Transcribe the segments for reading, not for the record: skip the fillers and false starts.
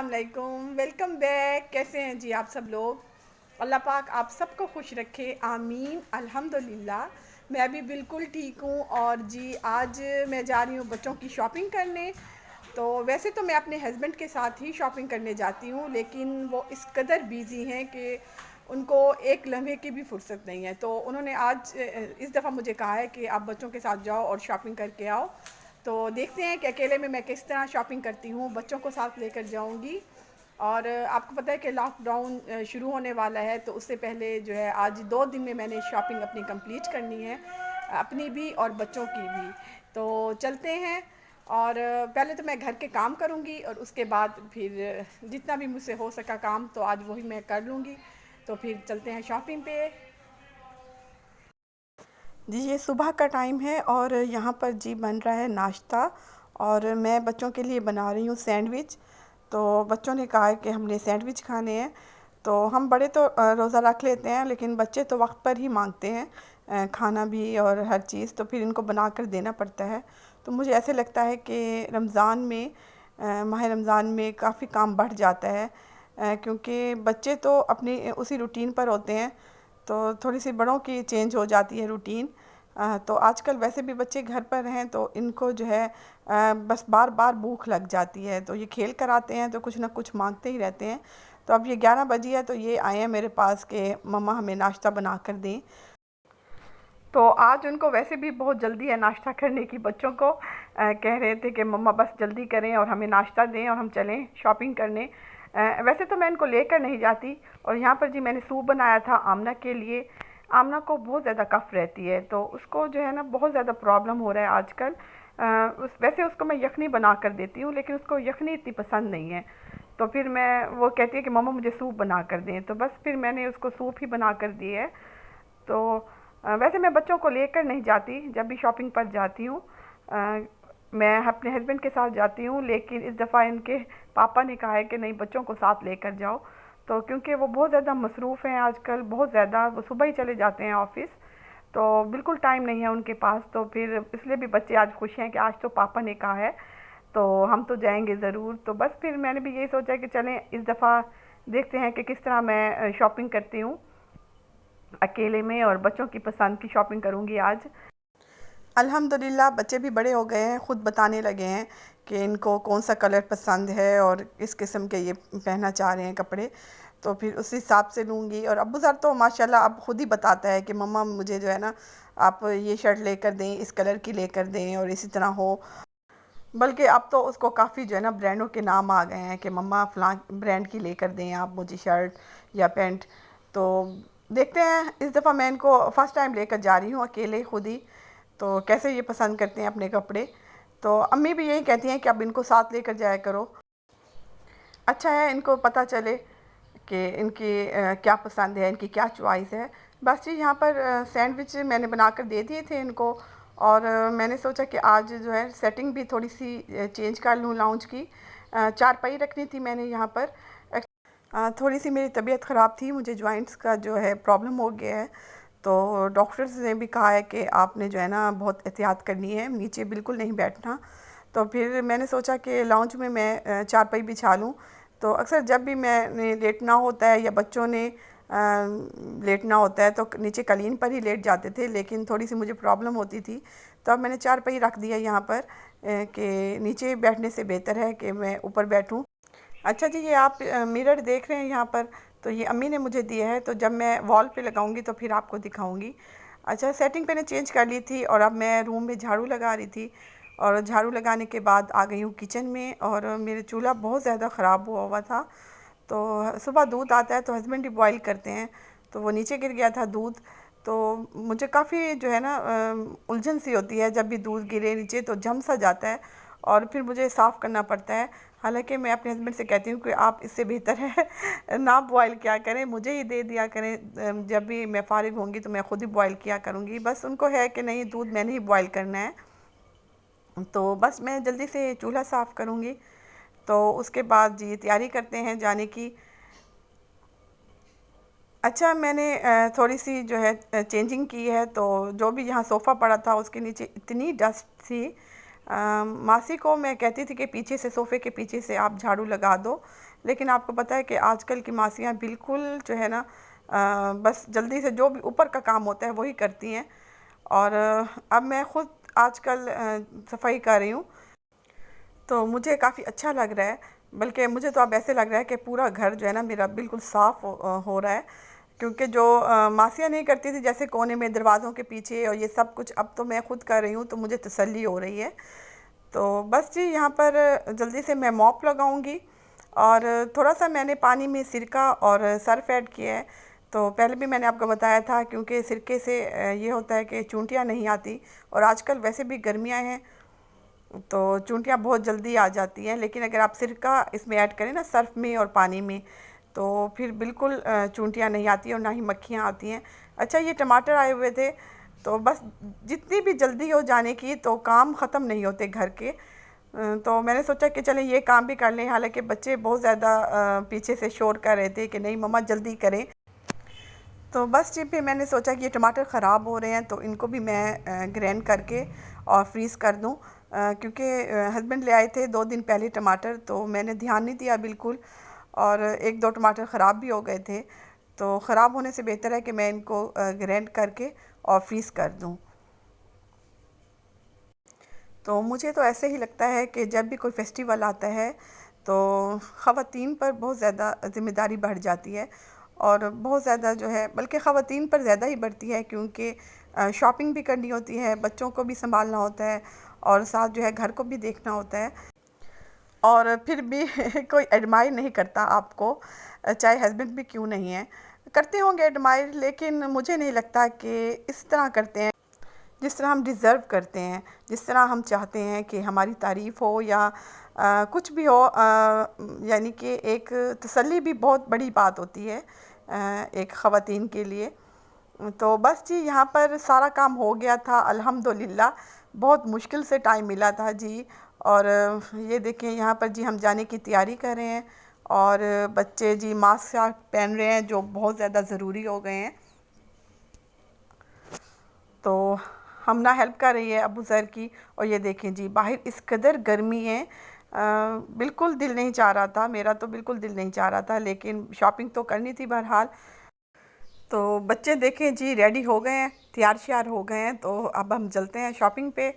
अस्सलाम वालेकुम, welcome back. कैसे हैं जी आप सब लोग। अल्लाह पाक आप सबको खुश रखे, आमीन। अल्हम्दुलिल्लाह मैं भी बिल्कुल ठीक हूँ। और जी आज मैं जा रही हूँ बच्चों की शॉपिंग करने। तो वैसे तो मैं अपने हस्बैंड के साथ ही शॉपिंग करने जाती हूँ, लेकिन वो इस कदर बिज़ी हैं कि उनको एक लम्हे की भी फुर्सत नहीं है। तो उन्होंने आज इस दफ़ा मुझे कहा है कि आप बच्चों के साथ जाओ और शॉपिंग करके आओ। तो देखते हैं कि अकेले में मैं किस तरह शॉपिंग करती हूँ। बच्चों को साथ लेकर जाऊँगी। और आपको पता है कि लॉकडाउन शुरू होने वाला है, तो उससे पहले जो है आज 2 दिन में मैंने शॉपिंग अपनी कंप्लीट करनी है, अपनी भी और बच्चों की भी। तो चलते हैं। और पहले तो मैं घर के काम करूँगी और उसके बाद फिर जितना भी मुझसे हो सका काम तो आज वही मैं कर लूँगी। तो फिर चलते हैं शॉपिंग पे। जी ये सुबह का टाइम है और यहाँ पर जी बन रहा है नाश्ता। और मैं बच्चों के लिए बना रही हूँ सैंडविच। तो बच्चों ने कहा है कि हमने सैंडविच खाने हैं। तो हम बड़े तो रोज़ा रख लेते हैं, लेकिन बच्चे तो वक्त पर ही मांगते हैं खाना भी और हर चीज़, तो फिर इनको बना कर देना पड़ता है। तो मुझे ऐसे लगता है कि रमज़ान में माह रमज़ान में काफ़ी काम बढ़ जाता है, क्योंकि बच्चे तो अपनी उसी रूटीन पर होते हैं। तो थोड़ी-सी बड़ों की चेंज हो जाती है रूटीन। तो आजकल वैसे भी बच्चे घर पर हैं, तो इनको जो है बस बार-बार भूख लग जाती है। तो ये खेल कर आते हैं तो कुछ ना कुछ माँगते ही रहते हैं। तो अब ये 11 बजी है, तो ये आए हैं मेरे पास कि मम्मा हमें नाश्ता बना कर दें। तो आज उनको वैसे भी बहुत जल्दी है नाश्ता करने की। बच्चों को कह रहे थे कि मम्मा बस जल्दी करें और हमें नाश्ता दें और हम चलें शॉपिंग करने। वैसे तो मैं इनको लेकर नहीं जाती। और यहाँ पर जी मैंने सूप बनाया था आमना के लिए। आमना को बहुत ज़्यादा कफ़ रहती है, तो उसको जो है ना बहुत ज़्यादा प्रॉब्लम हो रहा है आजकल। वैसे उसको मैं यखनी बना कर देती हूँ, लेकिन उसको यखनी इतनी पसंद नहीं है। तो फिर मैं वो कहती है कि मम्मा मुझे सूप बना कर दें, तो बस फिर मैंने उसको सूप ही बना कर दी है। तो वैसे मैं बच्चों को लेकर नहीं जाती जब भी शॉपिंग पर जाती हूँ। मैं अपने हस्बैंड के साथ जाती हूँ, लेकिन इस दफ़ा इनके पापा ने कहा है कि नहीं बच्चों को साथ लेकर जाओ। तो क्योंकि वो बहुत ज़्यादा मसरूफ़ हैं आजकल, बहुत ज़्यादा, वो सुबह ही चले जाते हैं ऑफ़िस। तो बिल्कुल टाइम नहीं है उनके पास। तो फिर इसलिए भी बच्चे आज खुश हैं कि आज तो पापा ने कहा है तो हम तो जाएंगे ज़रूर। तो बस फिर मैंने भी यही सोचा कि चलें इस दफ़ा देखते हैं कि किस तरह मैं शॉपिंग करती हूँ अकेले में, और बच्चों की पसंद की शॉपिंग करूँगी आज। अल्हम्दुलिल्लाह बच्चे भी बड़े हो गए हैं, ख़ुद बताने लगे हैं कि इनको कौन सा कलर पसंद है और किस किस्म के ये पहनना चाह रहे हैं कपड़े। तो फिर उस हिसाब से लूँगी। और अब्बू ज़र तो माशाल्लाह अब ख़ुद ही बताता है कि मम्मा मुझे जो है ना आप ये शर्ट लेकर दें, इस कलर की लेकर दें और इसी तरह हो। बल्कि अब तो उसको काफ़ी जो है ना ब्रांडों के नाम आ गए हैं कि मम्मा फ़लाँ ब्रांड की लेकर दें आप मुझे शर्ट या पैंट। तो देखते हैं इस दफ़ा मैं इनको फ़र्स्ट टाइम लेकर जा रही हूँ अकेले ख़ुद ही, तो कैसे ये पसंद करते हैं अपने कपड़े। तो अम्मी भी यही कहती हैं कि अब इनको साथ लेकर जाया करो, अच्छा है इनको पता चले कि इनकी क्या पसंद है, इनकी क्या चॉइस है। बस जी यहाँ पर सैंडविच मैंने बनाकर दे दिए थे इनको। और मैंने सोचा कि आज जो है सेटिंग भी थोड़ी सी चेंज कर लूँ लाउंज की। चारपाई रखनी थी मैंने यहाँ पर। थोड़ी सी मेरी तबीयत ख़राब थी, मुझे जॉइंट्स का जो है प्रॉब्लम हो गया है। तो डॉक्टर्स ने भी कहा है कि आपने जो है ना बहुत एहतियात करनी है, नीचे बिल्कुल नहीं बैठना। तो फिर मैंने सोचा कि लाउंज में मैं चारपाई बिछा लूँ। तो अक्सर जब भी मैंने लेटना होता है या बच्चों ने लेटना होता है तो नीचे कालीन पर ही लेट जाते थे, लेकिन थोड़ी सी मुझे प्रॉब्लम होती थी। तो अब मैंने चारपाई रख दिया यहाँ पर कि नीचे बैठने से बेहतर है कि मैं ऊपर बैठूँ। अच्छा जी ये आप मिरर देख रहे हैं यहाँ पर, तो ये अम्मी ने मुझे दिया है। तो जब मैं वॉल पे लगाऊंगी तो फिर आपको दिखाऊंगी। अच्छा सेटिंग मैंने चेंज कर ली थी और अब मैं रूम में झाड़ू लगा रही थी। और झाड़ू लगाने के बाद आ गई हूँ किचन में। और मेरे चूल्हा बहुत ज़्यादा ख़राब हुआ हुआ था। तो सुबह दूध आता है तो हस्बैंड ही बॉयल करते हैं, तो वो नीचे गिर गया था दूध। तो मुझे काफ़ी जो है ना उलझन सी होती है, जब भी दूध गिरे नीचे तो जम सा जाता है और फिर मुझे साफ़ करना पड़ता है। हालांकि मैं अपने हस्बैंड से कहती हूँ कि आप इससे बेहतर है ना बॉयल किया करें, मुझे ही दे दिया करें, जब भी मैं फ़ारिग होंगी तो मैं ख़ुद ही बॉयल किया करूँगी। बस उनको है कि नहीं दूध मैंने ही बॉयल करना है। तो बस मैं जल्दी से चूल्हा साफ़ करूँगी। तो उसके बाद जी तैयारी करते हैं जाने की। अच्छा मैंने थोड़ी सी जो है चेंजिंग की है। तो जो भी यहाँ सोफ़ा पड़ा था उसके नीचे इतनी डस्ट थी। मासी को मैं कहती थी कि पीछे से सोफ़े के पीछे से आप झाड़ू लगा दो, लेकिन आपको पता है कि आजकल की मासियाँ बिल्कुल जो है ना बस जल्दी से जो भी ऊपर का काम होता है वही करती हैं। और अब मैं ख़ुद आजकल सफाई कर रही हूँ, तो मुझे काफ़ी अच्छा लग रहा है। बल्कि मुझे तो अब ऐसे लग रहा है कि पूरा घर जो है ना मेरा बिल्कुल साफ़ हो रहा है, क्योंकि जो मासियाँ नहीं करती थी जैसे कोने में दरवाज़ों के पीछे और ये सब कुछ, अब तो मैं ख़ुद कर रही हूँ, तो मुझे तसल्ली हो रही है। तो बस जी यहाँ पर जल्दी से मैं मॉप लगाऊंगी। और थोड़ा सा मैंने पानी में सिरका और सर्फ़ ऐड किया है। तो पहले भी मैंने आपको बताया था, क्योंकि सिरके से ये होता है कि चूंटियाँ नहीं आती, और आजकल वैसे भी गर्मियाँ हैं तो चूंटियाँ बहुत जल्दी आ जाती हैं। लेकिन अगर आप सिरका इसमें ऐड करें ना, सर्फ़ में और पानी में, तो फिर बिल्कुल चूंटियाँ नहीं आती और ना ही मक्खियाँ आती हैं। अच्छा, ये टमाटर आए हुए थे, तो बस जितनी भी जल्दी हो जाने की, तो काम ख़त्म नहीं होते घर के। तो मैंने सोचा कि चलें ये काम भी कर लें। हालांकि बच्चे बहुत ज़्यादा पीछे से शोर कर रहे थे कि नहीं मम्मा जल्दी करें। तो बस जी फिर मैंने सोचा कि ये टमाटर ख़राब हो रहे हैं, तो इनको भी मैं ग्राइंड करके और फ्रीज़ कर दूं। क्योंकि हस्बैंड ले आए थे 2 दिन पहले टमाटर, तो मैंने ध्यान नहीं दिया बिल्कुल, और 1-2 टमाटर ख़राब भी हो गए थे। तो ख़राब होने से बेहतर है कि मैं इनको ग्राइंड करके और फ्रीज़ कर दूं। तो मुझे तो ऐसे ही लगता है कि जब भी कोई फेस्टिवल आता है, तो ख़वातीन पर बहुत ज़्यादा ज़िम्मेदारी बढ़ जाती है, और बहुत ज़्यादा जो है, बल्कि ख़वातीन पर ज़्यादा ही बढ़ती है, क्योंकि शॉपिंग भी करनी होती है, बच्चों को भी संभालना होता है, और साथ जो है घर को भी देखना होता है। और फिर भी कोई एडमायर नहीं करता आपको, चाहे हस्बैंड भी क्यों नहीं है। करते होंगे एडमायर, लेकिन मुझे नहीं लगता कि इस तरह करते हैं जिस तरह हम डिज़र्व करते हैं, जिस तरह हम चाहते हैं कि हमारी तारीफ़ हो, या कुछ भी हो। यानी कि एक तसल्ली भी बहुत बड़ी बात होती है एक ख़वातीन के लिए। तो बस जी यहाँ पर सारा काम हो गया था अल्हम्दुलिल्लाह। बहुत मुश्किल से टाइम मिला था जी। और ये देखें यहाँ पर जी हम जाने की तैयारी कर रहे हैं, और बच्चे जी मास्क पहन रहे हैं, जो बहुत ज़्यादा ज़रूरी हो गए हैं। तो हम ना हेल्प कर रही है अबू ज़र की। और ये देखें जी बाहर इस कदर गर्मी है, बिल्कुल दिल नहीं चाह रहा था, मेरा तो बिल्कुल दिल नहीं चाह रहा था, लेकिन शॉपिंग तो करनी थी बहरहाल। तो बच्चे देखें जी रेडी हो गए हैं, तैयार श्यार हो गए हैं, तो अब हम चलते हैं शॉपिंग पे।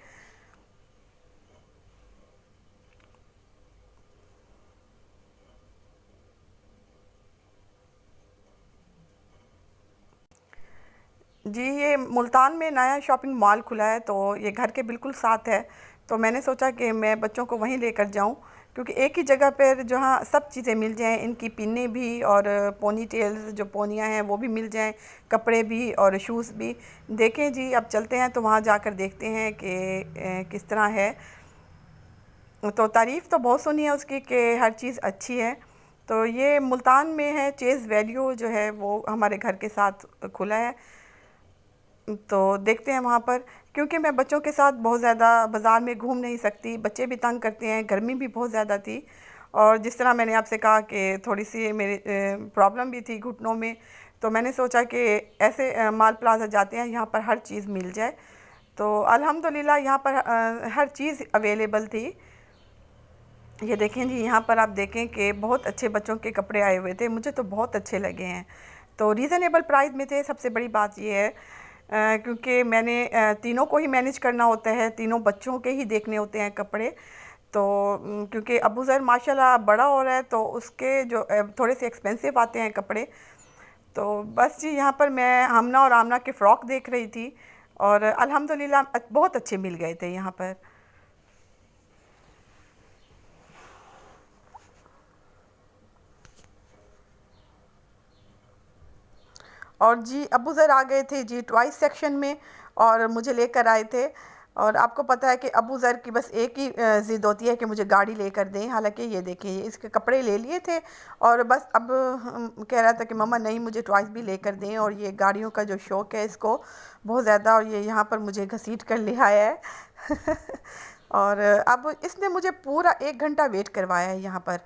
जी ये मुल्तान में नया शॉपिंग मॉल खुला है, तो ये घर के बिल्कुल साथ है। तो मैंने सोचा कि मैं बच्चों को वहीं लेकर जाऊं, क्योंकि एक ही जगह पर जहाँ सब चीज़ें मिल जाएं, इनकी पिन्ने भी और पोनी टेल्स जो पोनियाँ हैं वो भी मिल जाएं, कपड़े भी और शूज़ भी। देखें जी अब चलते हैं, तो वहाँ जाकर देखते हैं कि किस तरह है। तो तारीफ़ तो बहुत सुनी है उसकी कि हर चीज़ अच्छी है। तो ये मुल्तान में है, चेज़ वैल्यू जो है वो हमारे घर के साथ खुला है। तो देखते हैं वहाँ पर, क्योंकि मैं बच्चों के साथ बहुत ज़्यादा बाज़ार में घूम नहीं सकती, बच्चे भी तंग करते हैं, गर्मी भी बहुत ज़्यादा थी। और जिस तरह मैंने आपसे कहा कि थोड़ी सी मेरी प्रॉब्लम भी थी घुटनों में, तो मैंने सोचा कि ऐसे माल प्लाजा जाते हैं, यहाँ पर हर चीज़ मिल जाए। तो अल्हम्दुलिल्लाह यहाँ पर हर चीज़ अवेलेबल थी। ये देखें जी यहाँ पर आप देखें कि बहुत अच्छे बच्चों के कपड़े आए हुए थे, मुझे तो बहुत अच्छे लगे हैं। तो रीज़नेबल प्राइस में थे, सबसे बड़ी बात ये है। क्योंकि मैंने तीनों को ही मैनेज करना होता है, तीनों बच्चों के ही देखने होते हैं कपड़े। तो क्योंकि अबू ज़र माशाल्लाह बड़ा हो रहा है, तो उसके जो थोड़े से एक्सपेंसिव आते हैं कपड़े। तो बस जी यहाँ पर मैं हमना और आमना के फ़्रॉक देख रही थी, और अल्हम्दुलिल्लाह बहुत अच्छे मिल गए थे यहाँ पर। और जी अबू ज़र आ गए थे जी टॉयज़ सेक्शन में, और मुझे लेकर आए थे। और आपको पता है कि अबू ज़र की बस एक ही ज़िद होती है कि मुझे गाड़ी लेकर दें। हालांकि ये देखिए इसके कपड़े ले लिए थे, और बस अब कह रहा था कि मम्मा नहीं मुझे टॉयज़ भी लेकर दें। और ये गाड़ियों का जो शौक़ है इसको बहुत ज़्यादा, और ये यहाँ पर मुझे घसीट कर ले आया है। और अब इसने मुझे पूरा 1 घंटा वेट करवाया है यहाँ पर,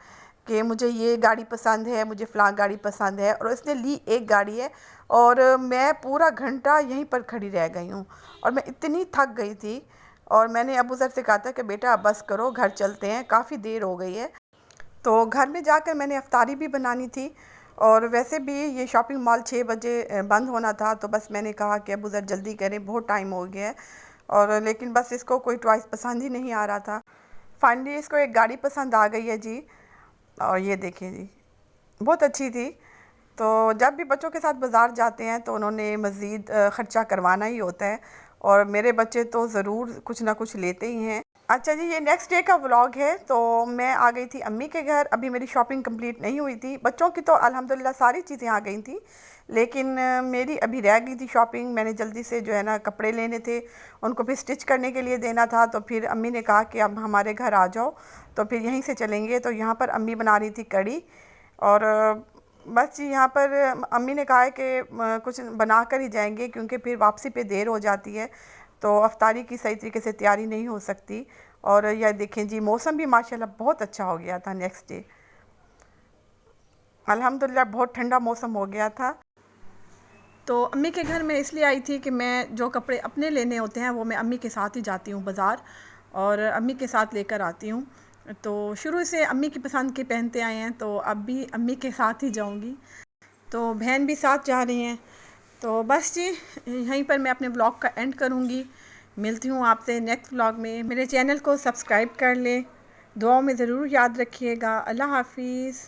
कि मुझे ये गाड़ी पसंद है, मुझे फ़लाँ गाड़ी पसंद है, और इसने ली एक गाड़ी है। और मैं पूरा घंटा यहीं पर खड़ी रह गई हूँ, और मैं इतनी थक गई थी। और मैंने अबू ज़र से कहा था कि बेटा अब बस करो, घर चलते हैं, काफ़ी देर हो गई है। तो घर में जाकर मैंने इफ्तारी भी बनानी थी, और वैसे भी ये शॉपिंग मॉल 6 बजे बंद होना था, तो बस मैंने कहा कि अब उधर जल्दी करें, बहुत टाइम हो गया है। और लेकिन बस इसको कोई चॉइस पसंद ही नहीं आ रहा था। फाइनली इसको एक गाड़ी पसंद आ गई है जी, और ये देखिए जी, बहुत अच्छी थी। तो जब भी बच्चों के साथ बाज़ार जाते हैं तो उन्होंने मज़ीद ख़र्चा करवाना ही होता है, और मेरे बच्चे तो ज़रूर कुछ ना कुछ लेते ही हैं। अच्छा जी, ये नेक्स्ट डे का व्लॉग है। तो मैं आ गई थी अम्मी के घर, अभी मेरी शॉपिंग कंप्लीट नहीं हुई थी। बच्चों की तो अल्हम्दुलिल्लाह सारी चीज़ें आ गई थी, लेकिन मेरी अभी रह गई थी शॉपिंग। मैंने जल्दी से जो है ना कपड़े लेने थे, उनको फिर स्टिच करने के लिए देना था। तो फिर अम्मी ने कहा कि अब हमारे घर आ जाओ, तो फिर यहीं से चलेंगे। तो यहाँ पर अम्मी बना रही थी कड़ी, और बस जी यहाँ पर अम्मी ने कहा है कि कुछ बना कर ही जाएंगे, क्योंकि फिर वापसी पे देर हो जाती है, तो अफ्तारी की सही तरीके से तैयारी नहीं हो सकती। और यह देखें जी, मौसम भी माशाल्लाह बहुत अच्छा हो गया था। नेक्स्ट डे अल्हम्दुलिल्लाह बहुत ठंडा मौसम हो गया था। तो अम्मी के घर में इसलिए आई थी कि मैं जो कपड़े अपने लेने होते हैं वो मैं अम्मी के साथ ही जाती हूँ बाज़ार, और अम्मी के साथ लेकर आती हूँ। तो शुरू से अम्मी की पसंद के पहनते आए हैं, तो अब भी अम्मी के साथ ही जाऊँगी। तो बहन भी साथ जा रही हैं। तो बस जी, यहीं पर मैं अपने व्लॉग का एंड करूँगी। मिलती हूँ आपसे नेक्स्ट व्लॉग में। मेरे चैनल को सब्सक्राइब कर लें, दुआओं में ज़रूर याद रखिएगा। अल्लाह हाफ़िज़।